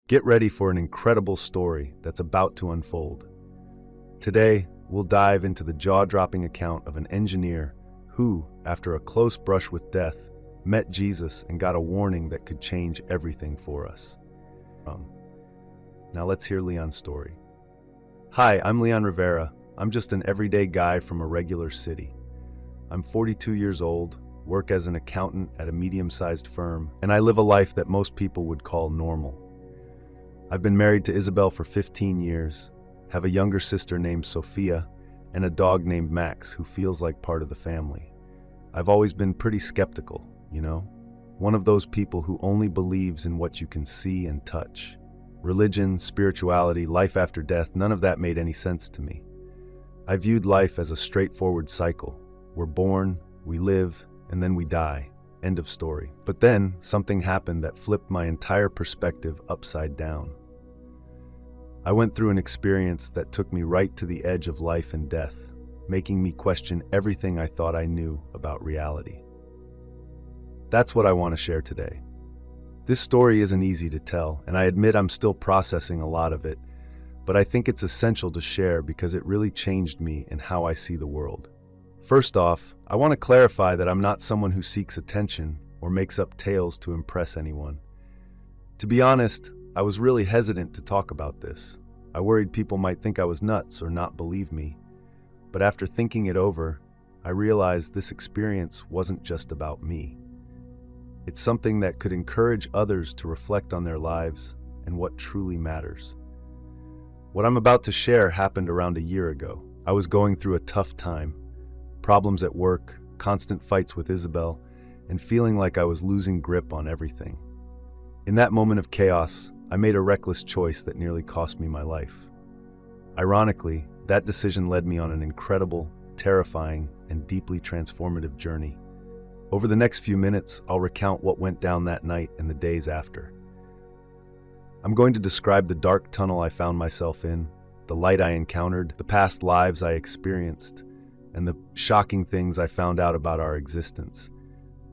Get ready for an incredible story that's about to unfold. Today, we'll dive into the jaw-dropping account of an engineer who, after a close brush with death, met Jesus and got a warning that could change everything for us. Now let's hear Leon's story. Hi, I'm Leon Rivera. I'm just an everyday guy from a regular city. I'm 42 years old, work as an accountant at a medium-sized firm, and I live a life that most people would call normal. I've been married to Isabel for 15 years, have a younger sister named Sophia, and a dog named Max who feels like part of the family. I've always been pretty skeptical, one of those people who only believes in what you can see and touch. Religion, spirituality, life after death, none of that made any sense to me. I viewed life as a straightforward cycle. We're born, we live, and then we die. End of story. But then, something happened that flipped my entire perspective upside down. I went through an experience that took me right to the edge of life and death, making me question everything I thought I knew about reality. That's what I want to share today. This story isn't easy to tell, and I admit I'm still processing a lot of it, but I think it's essential to share because it really changed me in how I see the world. First off, I want to clarify that I'm not someone who seeks attention or makes up tales to impress anyone. To be honest, I was really hesitant to talk about this. I worried people might think I was nuts or not believe me. But after thinking it over, I realized this experience wasn't just about me. It's something that could encourage others to reflect on their lives and what truly matters. What I'm about to share happened around a year ago. I was going through a tough time. Problems at work, constant fights with Isabel, and feeling like I was losing grip on everything. In that moment of chaos, I made a reckless choice that nearly cost me my life. Ironically, that decision led me on an incredible, terrifying, and deeply transformative journey. Over the next few minutes, I'll recount what went down that night and the days after. I'm going to describe the dark tunnel I found myself in, the light I encountered, the past lives I experienced, and the shocking things I found out about our existence.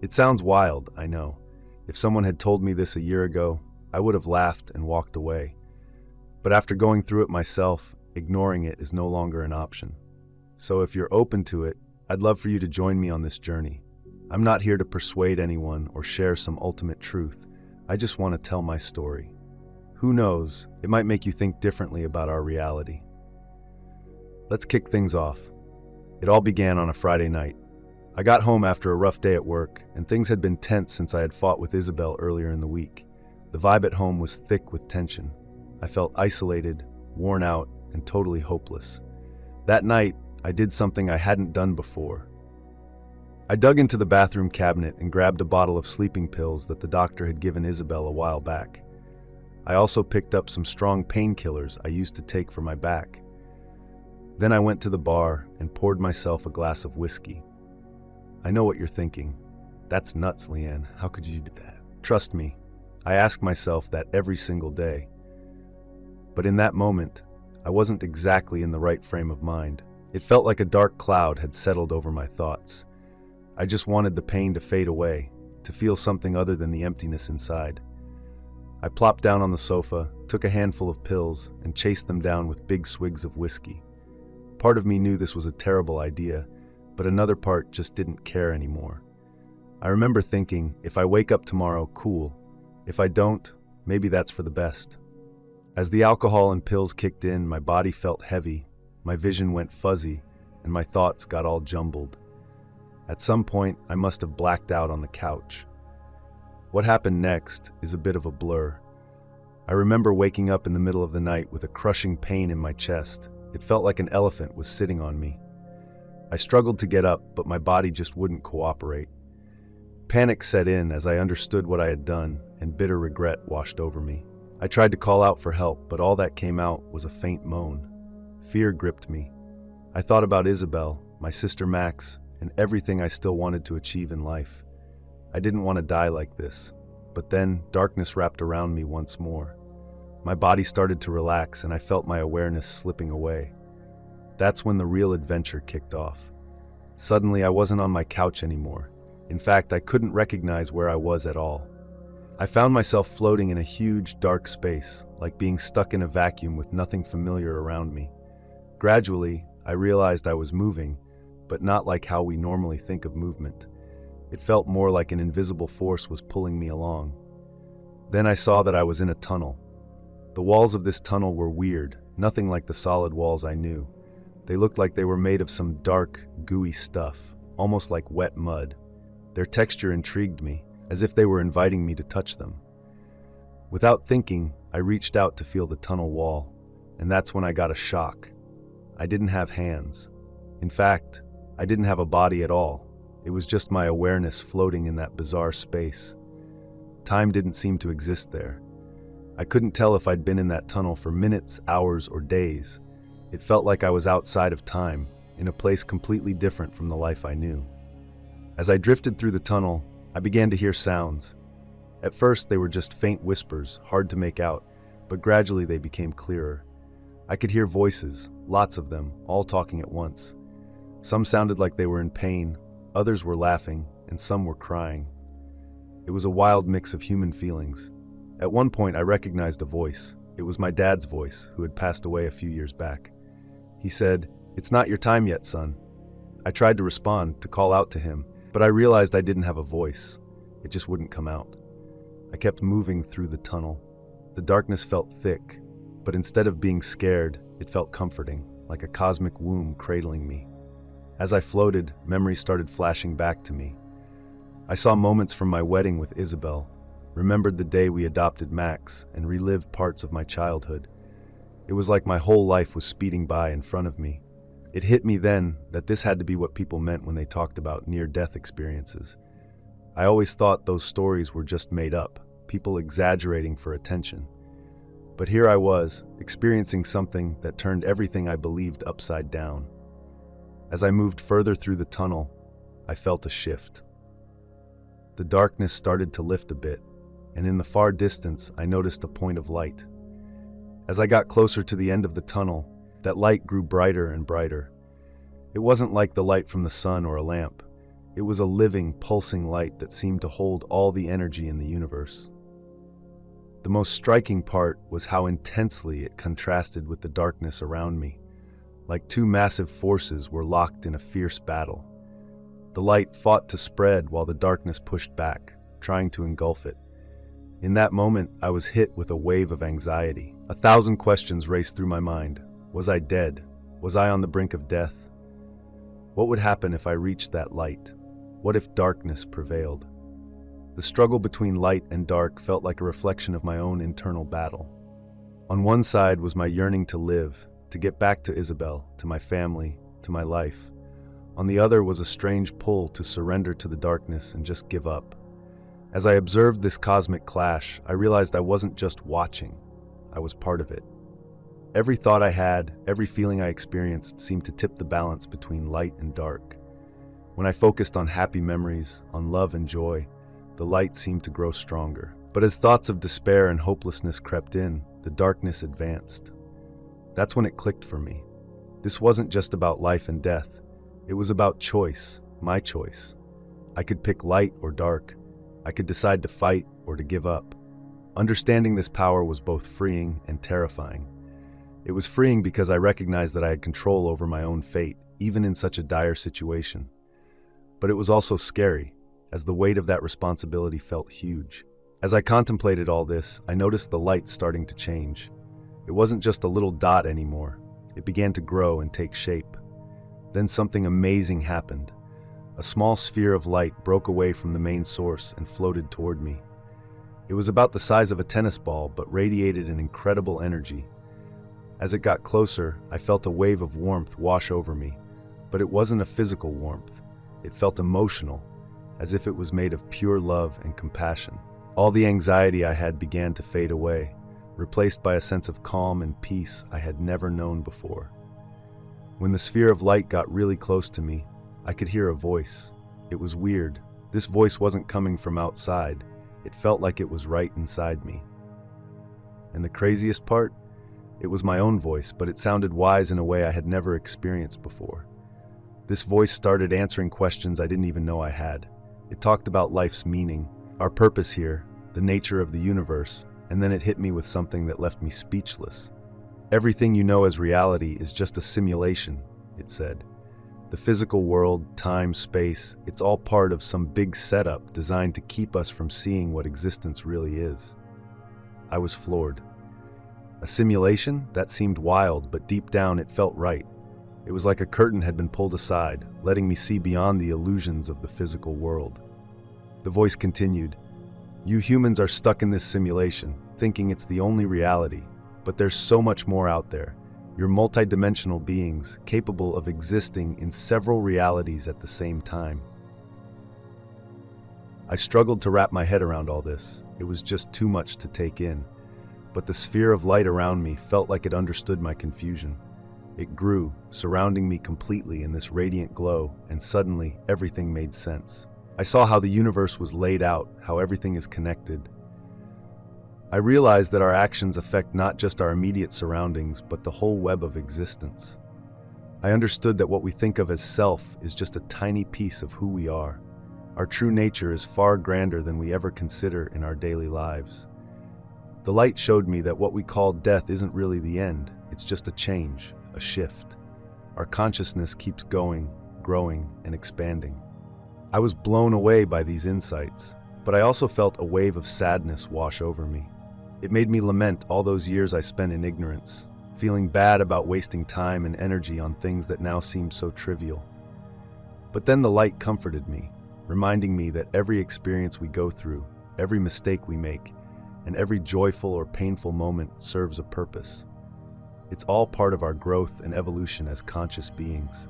It sounds wild, I know. If someone had told me this a year ago, I would have laughed and walked away. But after going through it myself, ignoring it is no longer an option. So if you're open to it, I'd love for you to join me on this journey. I'm not here to persuade anyone or share some ultimate truth. I just want to tell my story. Who knows, it might make you think differently about our reality. Let's kick things off. It all began on a Friday night. I got home after a rough day at work, and things had been tense since I had fought with Isabel earlier in the week. The vibe at home was thick with tension. I felt isolated, worn out, and totally hopeless. That night, I did something I hadn't done before. I dug into the bathroom cabinet and grabbed a bottle of sleeping pills that the doctor had given Isabel a while back. I also picked up some strong painkillers I used to take for my back. Then I went to the bar and poured myself a glass of whiskey. I know what you're thinking. That's nuts, Leanne. How could you do that? Trust me, I ask myself that every single day. But in that moment, I wasn't exactly in the right frame of mind. It felt like a dark cloud had settled over my thoughts. I just wanted the pain to fade away, to feel something other than the emptiness inside. I plopped down on the sofa, took a handful of pills, and chased them down with big swigs of whiskey. Part of me knew this was a terrible idea, but another part just didn't care anymore. I remember thinking, if I wake up tomorrow, cool. If I don't, maybe that's for the best. As the alcohol and pills kicked in, my body felt heavy, my vision went fuzzy, and my thoughts got all jumbled. At some point, I must have blacked out on the couch. What happened next is a bit of a blur. I remember waking up in the middle of the night with a crushing pain in my chest. It felt like an elephant was sitting on me. I struggled to get up, but my body just wouldn't cooperate. Panic set in as I understood what I had done, and bitter regret washed over me. I tried to call out for help, but all that came out was a faint moan. Fear gripped me. I thought about Isabel, my sister Max, and everything I still wanted to achieve in life. I didn't want to die like this, but then darkness wrapped around me once more. My body started to relax and I felt my awareness slipping away. That's when the real adventure kicked off. Suddenly I wasn't on my couch anymore. In fact, I couldn't recognize where I was at all. I found myself floating in a huge, dark space, like being stuck in a vacuum with nothing familiar around me. Gradually, I realized I was moving, but not like how we normally think of movement. It felt more like an invisible force was pulling me along. Then I saw that I was in a tunnel. The walls of this tunnel were weird, nothing like the solid walls I knew. They looked like they were made of some dark, gooey stuff, almost like wet mud. Their texture intrigued me, as if they were inviting me to touch them. Without thinking, I reached out to feel the tunnel wall, and that's when I got a shock. I didn't have hands. In fact, I didn't have a body at all. It was just my awareness floating in that bizarre space. Time didn't seem to exist there. I couldn't tell if I'd been in that tunnel for minutes, hours, or days. It felt like I was outside of time, in a place completely different from the life I knew. As I drifted through the tunnel, I began to hear sounds. At first, they were just faint whispers, hard to make out, but gradually they became clearer. I could hear voices, lots of them, all talking at once. Some sounded like they were in pain, others were laughing, and some were crying. It was a wild mix of human feelings. At one point, I recognized a voice. It was my dad's voice, who had passed away a few years back. He said, "It's not your time yet, son." I tried to respond, to call out to him, but I realized I didn't have a voice. It just wouldn't come out. I kept moving through the tunnel. The darkness felt thick, but instead of being scared, it felt comforting, like a cosmic womb cradling me. As I floated, memories started flashing back to me. I saw moments from my wedding with Isabel, remembered the day we adopted Max, and relived parts of my childhood. It was like my whole life was speeding by in front of me. It hit me then that this had to be what people meant when they talked about near-death experiences. I always thought those stories were just made up, people exaggerating for attention. But here I was, experiencing something that turned everything I believed upside down. As I moved further through the tunnel, I felt a shift. The darkness started to lift a bit, and in the far distance, I noticed a point of light. As I got closer to the end of the tunnel, that light grew brighter and brighter. It wasn't like the light from the sun or a lamp. It was a living, pulsing light that seemed to hold all the energy in the universe. The most striking part was how intensely it contrasted with the darkness around me. Like two massive forces were locked in a fierce battle. The light fought to spread while the darkness pushed back, trying to engulf it. In that moment, I was hit with a wave of anxiety. 1,000 questions raced through my mind. Was I dead? Was I on the brink of death? What would happen if I reached that light? What if darkness prevailed? The struggle between light and dark felt like a reflection of my own internal battle. On one side was my yearning to live, to get back to Isabel, to my family, to my life. On the other was a strange pull to surrender to the darkness and just give up. As I observed this cosmic clash, I realized I wasn't just watching, I was part of it. Every thought I had, every feeling I experienced seemed to tip the balance between light and dark. When I focused on happy memories, on love and joy, the light seemed to grow stronger. But as thoughts of despair and hopelessness crept in, the darkness advanced. That's when it clicked for me. This wasn't just about life and death. It was about choice, my choice. I could pick light or dark. I could decide to fight or to give up. Understanding this power was both freeing and terrifying. It was freeing because I recognized that I had control over my own fate, even in such a dire situation. But it was also scary, as the weight of that responsibility felt huge. As I contemplated all this, I noticed the light starting to change. It wasn't just a little dot anymore. It began to grow and take shape. Then something amazing happened. A small sphere of light broke away from the main source and floated toward me. It was about the size of a tennis ball, but radiated an incredible energy. As it got closer, I felt a wave of warmth wash over me, but it wasn't a physical warmth. It felt emotional, as if it was made of pure love and compassion. All the anxiety I had began to fade away, replaced by a sense of calm and peace I had never known before. When the sphere of light got really close to me, I could hear a voice. It was weird. This voice wasn't coming from outside. It felt like it was right inside me. And the craziest part? It was my own voice, but it sounded wise in a way I had never experienced before. This voice started answering questions I didn't even know I had. It talked about life's meaning, our purpose here, the nature of the universe, and then it hit me with something that left me speechless. Everything you know as reality is just a simulation, it said. The physical world, time, space, it's all part of some big setup designed to keep us from seeing what existence really is. I was floored. A simulation? That seemed wild, but deep down it felt right. It was like a curtain had been pulled aside, letting me see beyond the illusions of the physical world. The voice continued, "You humans are stuck in this simulation, thinking it's the only reality, but there's so much more out there. You're multidimensional beings, capable of existing in several realities at the same time." I struggled to wrap my head around all this. It was just too much to take in. But the sphere of light around me felt like it understood my confusion. It grew, surrounding me completely in this radiant glow, and suddenly everything made sense. I saw how the universe was laid out, how everything is connected. I realized that our actions affect not just our immediate surroundings, but the whole web of existence. I understood that what we think of as self is just a tiny piece of who we are. Our true nature is far grander than we ever consider in our daily lives. The light showed me that what we call death isn't really the end, it's just a change, a shift. Our consciousness keeps going, growing, and expanding. I was blown away by these insights, but I also felt a wave of sadness wash over me. It made me lament all those years I spent in ignorance, feeling bad about wasting time and energy on things that now seem so trivial. But then the light comforted me, reminding me that every experience we go through, every mistake we make, and every joyful or painful moment serves a purpose. It's all part of our growth and evolution as conscious beings.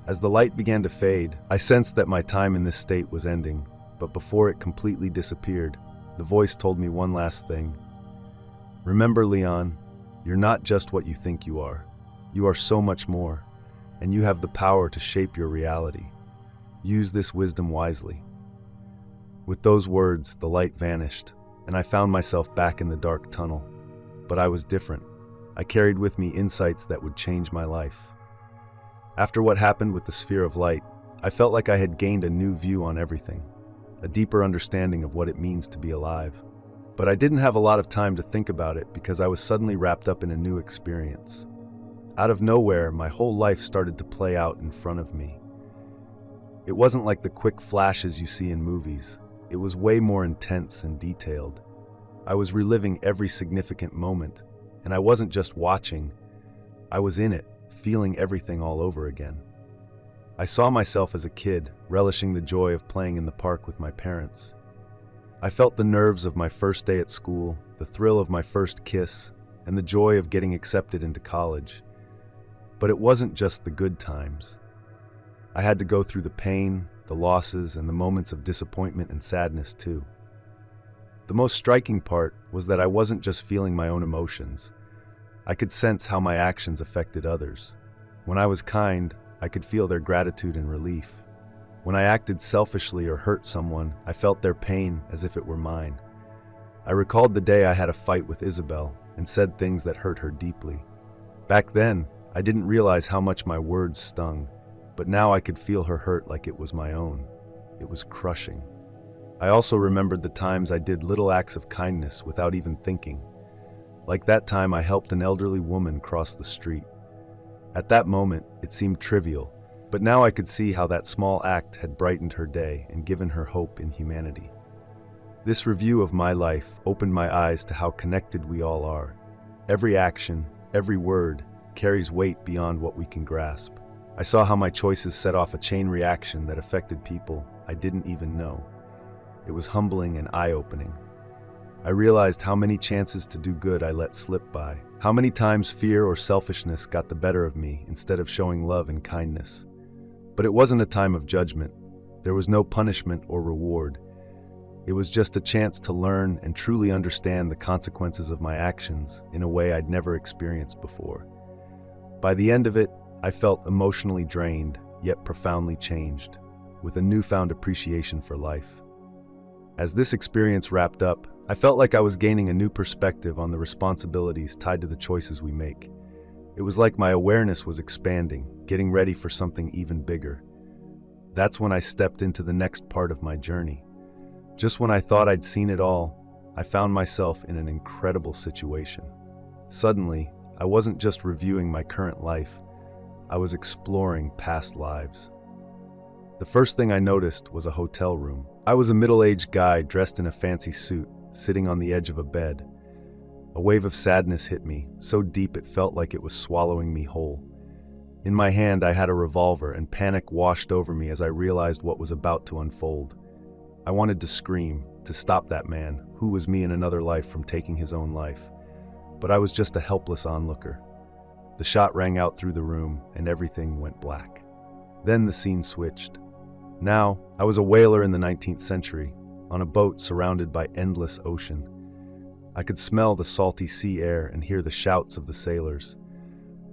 As the light began to fade, I sensed that my time in this state was ending, but before it completely disappeared, the voice told me one last thing. "Remember, Leon, you're not just what you think you are. You are so much more, and you have the power to shape your reality. Use this wisdom wisely." With those words, the light vanished, and I found myself back in the dark tunnel. But I was different. I carried with me insights that would change my life. After what happened with the sphere of light, I felt like I had gained a new view on everything, a deeper understanding of what it means to be alive. But I didn't have a lot of time to think about it because I was suddenly wrapped up in a new experience. Out of nowhere, my whole life started to play out in front of me. It wasn't like the quick flashes you see in movies. It was way more intense and detailed. I was reliving every significant moment, and I wasn't just watching. I was in it, feeling everything all over again. I saw myself as a kid, relishing the joy of playing in the park with my parents. I felt the nerves of my first day at school, the thrill of my first kiss, and the joy of getting accepted into college. But it wasn't just the good times. I had to go through the pain, the losses, and the moments of disappointment and sadness too. The most striking part was that I wasn't just feeling my own emotions. I could sense how my actions affected others. When I was kind, I could feel their gratitude and relief. When I acted selfishly or hurt someone, I felt their pain as if it were mine. I recalled the day I had a fight with Isabel and said things that hurt her deeply. Back then, I didn't realize how much my words stung, but now I could feel her hurt like it was my own. It was crushing. I also remembered the times I did little acts of kindness without even thinking. Like that time I helped an elderly woman cross the street. At that moment, it seemed trivial, but now I could see how that small act had brightened her day and given her hope in humanity. This review of my life opened my eyes to how connected we all are. Every action, every word, carries weight beyond what we can grasp. I saw how my choices set off a chain reaction that affected people I didn't even know. It was humbling and eye-opening. I realized how many chances to do good I let slip by, how many times fear or selfishness got the better of me instead of showing love and kindness. But it wasn't a time of judgment. There was no punishment or reward. It was just a chance to learn and truly understand the consequences of my actions in a way I'd never experienced before. By the end of it, I felt emotionally drained, yet profoundly changed, with a newfound appreciation for life. As this experience wrapped up, I felt like I was gaining a new perspective on the responsibilities tied to the choices we make. It was like my awareness was expanding, getting ready for something even bigger. That's when I stepped into the next part of my journey. Just when I thought I'd seen it all, I found myself in an incredible situation. Suddenly, I wasn't just reviewing my current life, I was exploring past lives. The first thing I noticed was a hotel room. I was a middle-aged guy dressed in a fancy suit, sitting on the edge of a bed. A wave of sadness hit me, so deep it felt like it was swallowing me whole. In my hand, I had a revolver, and panic washed over me as I realized what was about to unfold. I wanted to scream, to stop that man, who was me in another life, from taking his own life. But I was just a helpless onlooker. The shot rang out through the room, and everything went black. Then the scene switched. Now, I was a whaler in the 19th century, on a boat surrounded by endless ocean. I could smell the salty sea air and hear the shouts of the sailors.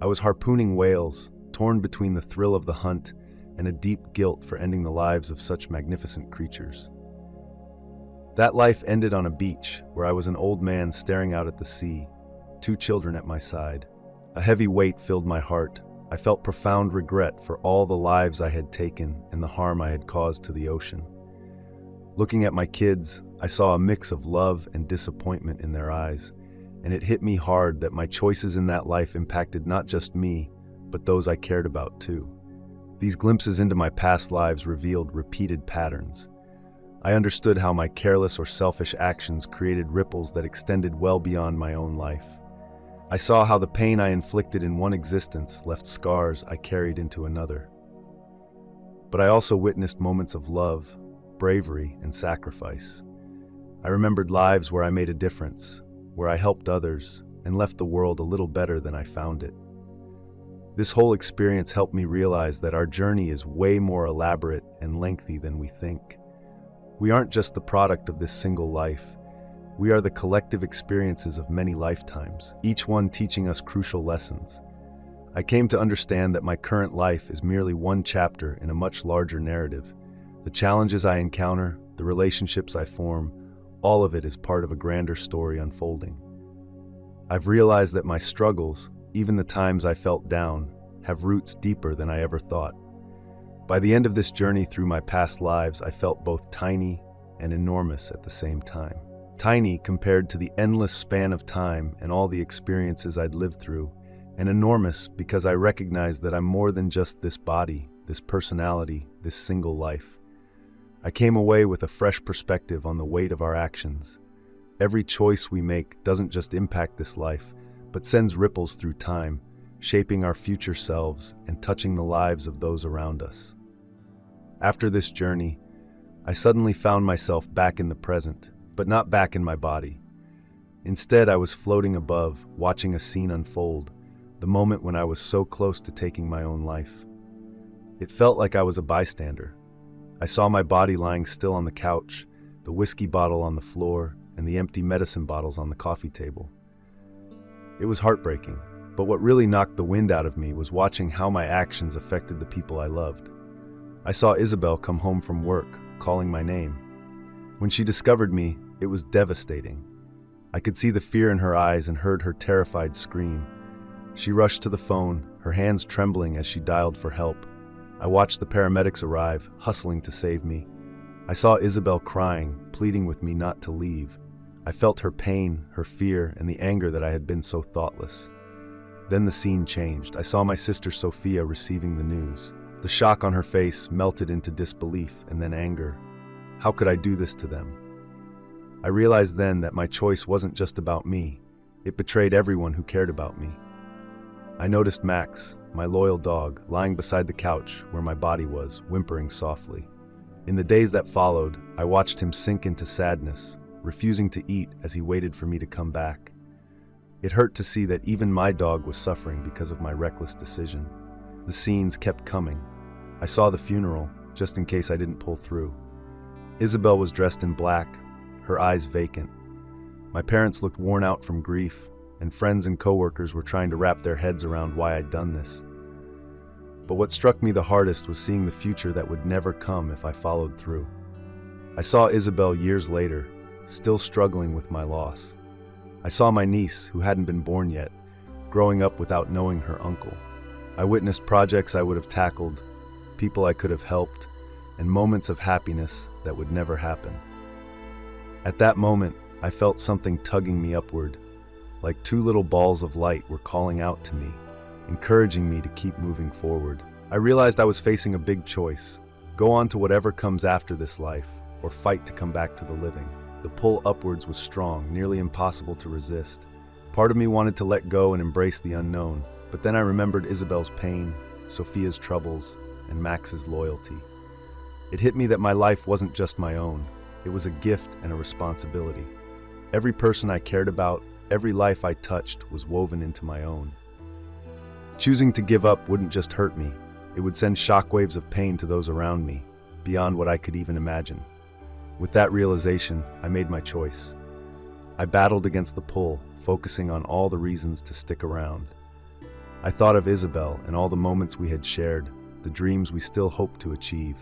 I was harpooning whales, torn between the thrill of the hunt and a deep guilt for ending the lives of such magnificent creatures. That life ended on a beach where I was an old man staring out at the sea, 2 children at my side. A heavy weight filled my heart. I felt profound regret for all the lives I had taken and the harm I had caused to the ocean. Looking at my kids, I saw a mix of love and disappointment in their eyes, and it hit me hard that my choices in that life impacted not just me, but those I cared about too. These glimpses into my past lives revealed repeated patterns. I understood how my careless or selfish actions created ripples that extended well beyond my own life. I saw how the pain I inflicted in one existence left scars I carried into another. But I also witnessed moments of love, bravery, and sacrifice. I remembered lives where I made a difference, where I helped others, and left the world a little better than I found it. This whole experience helped me realize that our journey is way more elaborate and lengthy than we think. We aren't just the product of this single life. We are the collective experiences of many lifetimes, each one teaching us crucial lessons. I came to understand that my current life is merely one chapter in a much larger narrative. The challenges I encounter, the relationships I form, all of it is part of a grander story unfolding. I've realized that my struggles, even the times I felt down, have roots deeper than I ever thought. By the end of this journey through my past lives, I felt both tiny and enormous at the same time. Tiny compared to the endless span of time and all the experiences I'd lived through, and enormous because I recognized that I'm more than just this body, this personality, this single life. I came away with a fresh perspective on the weight of our actions. Every choice we make doesn't just impact this life, but sends ripples through time, shaping our future selves and touching the lives of those around us. After this journey, I suddenly found myself back in the present, but not back in my body. Instead, I was floating above, watching a scene unfold, the moment when I was so close to taking my own life. It felt like I was a bystander. I saw my body lying still on the couch, the whiskey bottle on the floor, and the empty medicine bottles on the coffee table. It was heartbreaking, but what really knocked the wind out of me was watching how my actions affected the people I loved. I saw Isabel come home from work, calling my name. When she discovered me, it was devastating. I could see the fear in her eyes and heard her terrified scream. She rushed to the phone, her hands trembling as she dialed for help. I watched the paramedics arrive, hustling to save me. I saw Isabel crying, pleading with me not to leave. I felt her pain, her fear, and the anger that I had been so thoughtless. Then the scene changed. I saw my sister Sophia receiving the news. The shock on her face melted into disbelief and then anger. How could I do this to them? I realized then that my choice wasn't just about me. It betrayed everyone who cared about me. I noticed Max, my loyal dog, lying beside the couch where my body was, whimpering softly. In the days that followed, I watched him sink into sadness, refusing to eat as he waited for me to come back. It hurt to see that even my dog was suffering because of my reckless decision. The scenes kept coming. I saw the funeral, just in case I didn't pull through. Isabel was dressed in black, her eyes vacant. My parents looked worn out from grief, and friends and coworkers were trying to wrap their heads around why I'd done this. But what struck me the hardest was seeing the future that would never come if I followed through. I saw Isabel years later, still struggling with my loss. I saw my niece, who hadn't been born yet, growing up without knowing her uncle. I witnessed projects I would have tackled, people I could have helped, and moments of happiness that would never happen. At that moment, I felt something tugging me upward, like two little balls of light were calling out to me, encouraging me to keep moving forward. I realized I was facing a big choice: go on to whatever comes after this life, or fight to come back to the living. The pull upwards was strong, nearly impossible to resist. Part of me wanted to let go and embrace the unknown, but then I remembered Isabel's pain, Sophia's troubles, and Max's loyalty. It hit me that my life wasn't just my own. It was a gift and a responsibility. Every person I cared about, every life I touched was woven into my own. Choosing to give up wouldn't just hurt me. It would send shockwaves of pain to those around me, beyond what I could even imagine. With that realization, I made my choice. I battled against the pull, focusing on all the reasons to stick around. I thought of Isabel and all the moments we had shared, the dreams we still hoped to achieve.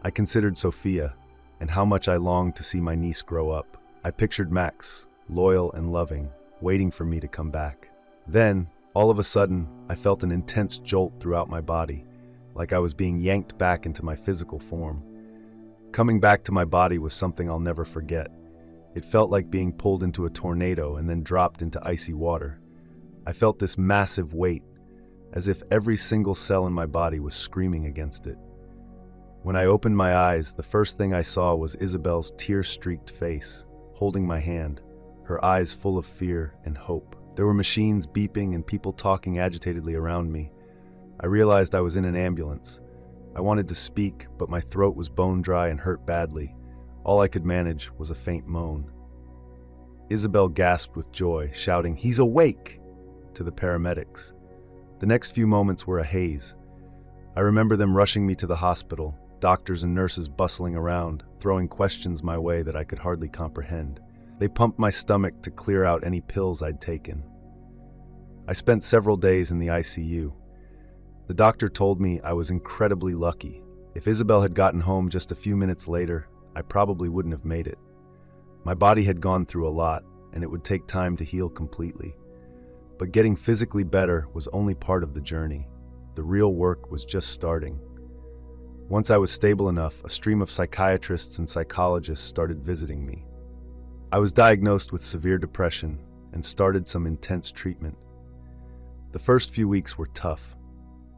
I considered Sophia and how much I longed to see my niece grow up. I pictured Max, loyal and loving, waiting for me to come back. Then, all of a sudden, I felt an intense jolt throughout my body, like I was being yanked back into my physical form. Coming back to my body was something I'll never forget. It felt like being pulled into a tornado and then dropped into icy water. I felt this massive weight, as if every single cell in my body was screaming against it. When I opened my eyes, the first thing I saw was Isabel's tear-streaked face, holding my hand, her eyes full of fear and hope. There were machines beeping and people talking agitatedly around me. I realized I was in an ambulance. I wanted to speak, but my throat was bone dry and hurt badly. All I could manage was a faint moan. Isabel gasped with joy, shouting, "He's awake!" to the paramedics. The next few moments were a haze. I remember them rushing me to the hospital, doctors and nurses bustling around, throwing questions my way that I could hardly comprehend. They pumped my stomach to clear out any pills I'd taken. I spent several days in the ICU. The doctor told me I was incredibly lucky. If Isabel had gotten home just a few minutes later, I probably wouldn't have made it. My body had gone through a lot, and it would take time to heal completely. But getting physically better was only part of the journey. The real work was just starting. Once I was stable enough, a stream of psychiatrists and psychologists started visiting me. I was diagnosed with severe depression and started some intense treatment. The first few weeks were tough.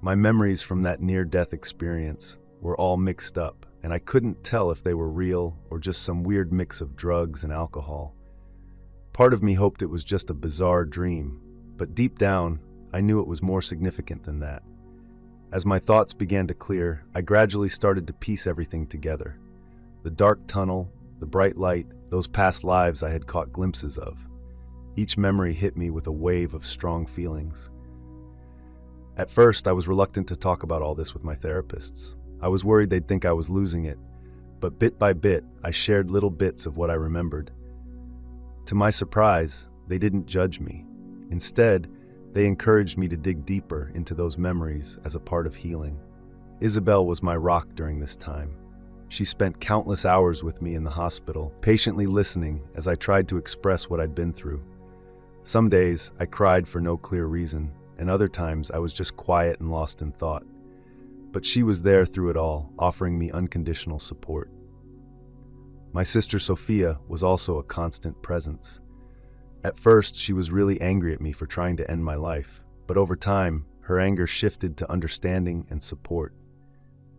My memories from that near-death experience were all mixed up, and I couldn't tell if they were real or just some weird mix of drugs and alcohol. Part of me hoped it was just a bizarre dream, but deep down, I knew it was more significant than that. As my thoughts began to clear, I gradually started to piece everything together. The dark tunnel, the bright light, those past lives I had caught glimpses of. Each memory hit me with a wave of strong feelings. At first, I was reluctant to talk about all this with my therapists. I was worried they'd think I was losing it, but bit by bit, I shared little bits of what I remembered. To my surprise, they didn't judge me. Instead, they encouraged me to dig deeper into those memories as a part of healing. Isabel was my rock during this time. She spent countless hours with me in the hospital, patiently listening as I tried to express what I'd been through. Some days, I cried for no clear reason, and other times I was just quiet and lost in thought. But she was there through it all, offering me unconditional support. My sister Sophia was also a constant presence. At first, she was really angry at me for trying to end my life, but over time, her anger shifted to understanding and support.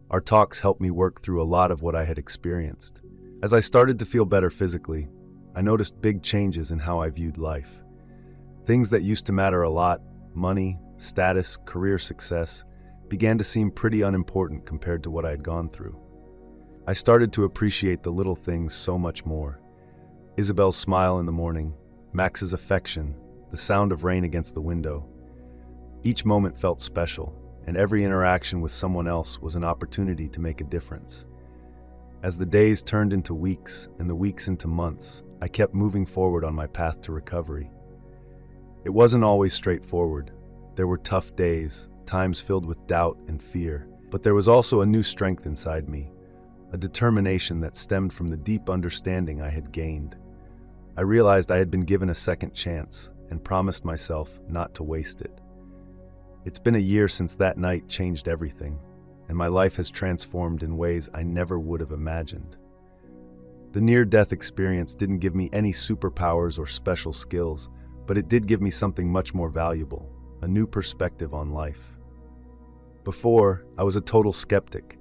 Our talks helped me work through a lot of what I had experienced. As I started to feel better physically, I noticed big changes in how I viewed life. Things that used to matter a lot, money, status, career success, began to seem pretty unimportant compared to what I had gone through. I started to appreciate the little things so much more. Isabel's smile in the morning, Max's affection, the sound of rain against the window. Each moment felt special, and every interaction with someone else was an opportunity to make a difference. As the days turned into weeks and the weeks into months, I kept moving forward on my path to recovery. It wasn't always straightforward. There were tough days, times filled with doubt and fear, but there was also a new strength inside me, a determination that stemmed from the deep understanding I had gained. I realized I had been given a second chance and promised myself not to waste it. It's been a year since that night changed everything, and my life has transformed in ways I never would have imagined. The near-death experience didn't give me any superpowers or special skills, but it did give me something much more valuable, a new perspective on life. Before, I was a total skeptic.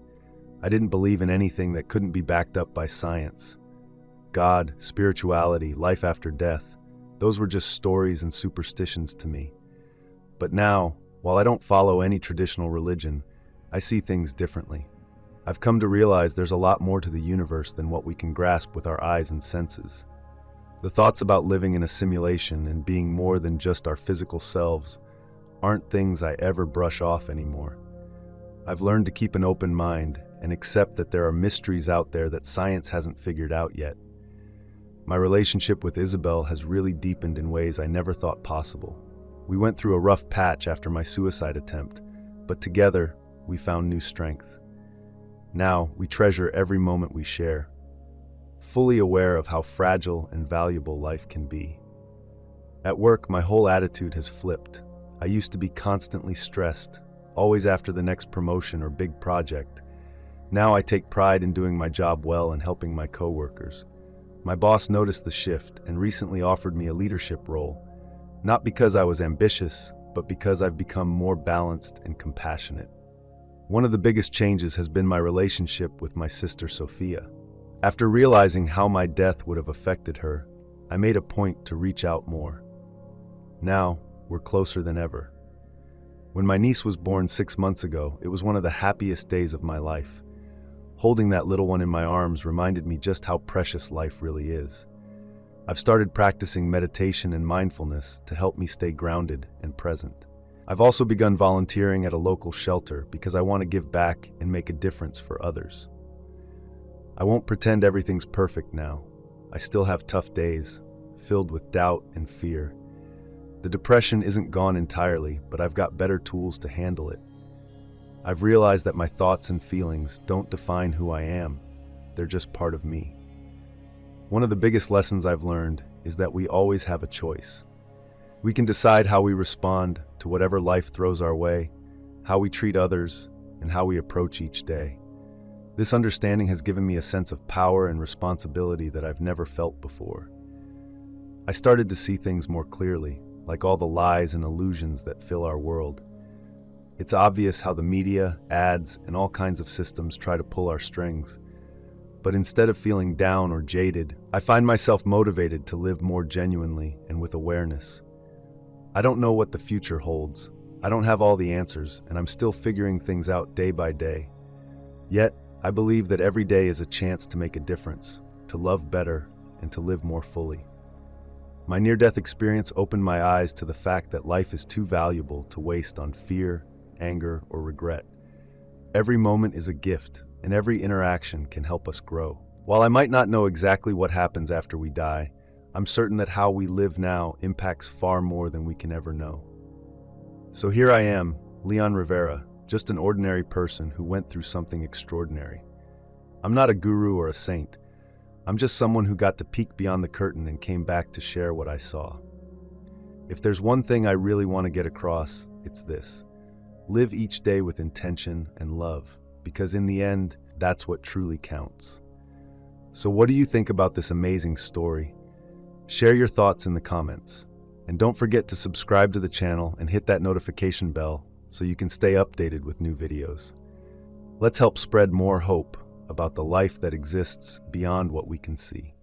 I didn't believe in anything that couldn't be backed up by science. God, spirituality, life after death, those were just stories and superstitions to me. But now, while I don't follow any traditional religion, I see things differently. I've come to realize there's a lot more to the universe than what we can grasp with our eyes and senses. The thoughts about living in a simulation and being more than just our physical selves aren't things I ever brush off anymore. I've learned to keep an open mind and accept that there are mysteries out there that science hasn't figured out yet. My relationship with Isabel has really deepened in ways I never thought possible. We went through a rough patch after my suicide attempt, but together we found new strength. Now we treasure every moment we share, fully aware of how fragile and valuable life can be. At work, my whole attitude has flipped. I used to be constantly stressed, always after the next promotion or big project. Now I take pride in doing my job well and helping my coworkers. My boss noticed the shift and recently offered me a leadership role, not because I was ambitious, but because I've become more balanced and compassionate. One of the biggest changes has been my relationship with my sister Sophia. After realizing how my death would have affected her, I made a point to reach out more. Now, we're closer than ever. When my niece was born 6 months ago, it was one of the happiest days of my life. Holding that little one in my arms reminded me just how precious life really is. I've started practicing meditation and mindfulness to help me stay grounded and present. I've also begun volunteering at a local shelter because I want to give back and make a difference for others. I won't pretend everything's perfect now. I still have tough days, filled with doubt and fear. The depression isn't gone entirely, but I've got better tools to handle it. I've realized that my thoughts and feelings don't define who I am. They're just part of me. One of the biggest lessons I've learned is that we always have a choice. We can decide how we respond to whatever life throws our way, how we treat others, and how we approach each day. This understanding has given me a sense of power and responsibility that I've never felt before. I started to see things more clearly, like all the lies and illusions that fill our world. It's obvious how the media, ads, and all kinds of systems try to pull our strings. But instead of feeling down or jaded, I find myself motivated to live more genuinely and with awareness. I don't know what the future holds. I don't have all the answers, and I'm still figuring things out day by day. Yet, I believe that every day is a chance to make a difference, to love better, and to live more fully. My near-death experience opened my eyes to the fact that life is too valuable to waste on fear, anger, or regret. Every moment is a gift, and every interaction can help us grow. While I might not know exactly what happens after we die, I'm certain that how we live now impacts far more than we can ever know. So here I am, Leon Rivera, just an ordinary person who went through something extraordinary. I'm not a guru or a saint. I'm just someone who got to peek beyond the curtain and came back to share what I saw. If there's one thing I really want to get across, it's this. Live each day with intention and love, because in the end, that's what truly counts. So what do you think about this amazing story? Share your thoughts in the comments. And don't forget to subscribe to the channel and hit that notification bell so you can stay updated with new videos. Let's help spread more hope about the life that exists beyond what we can see.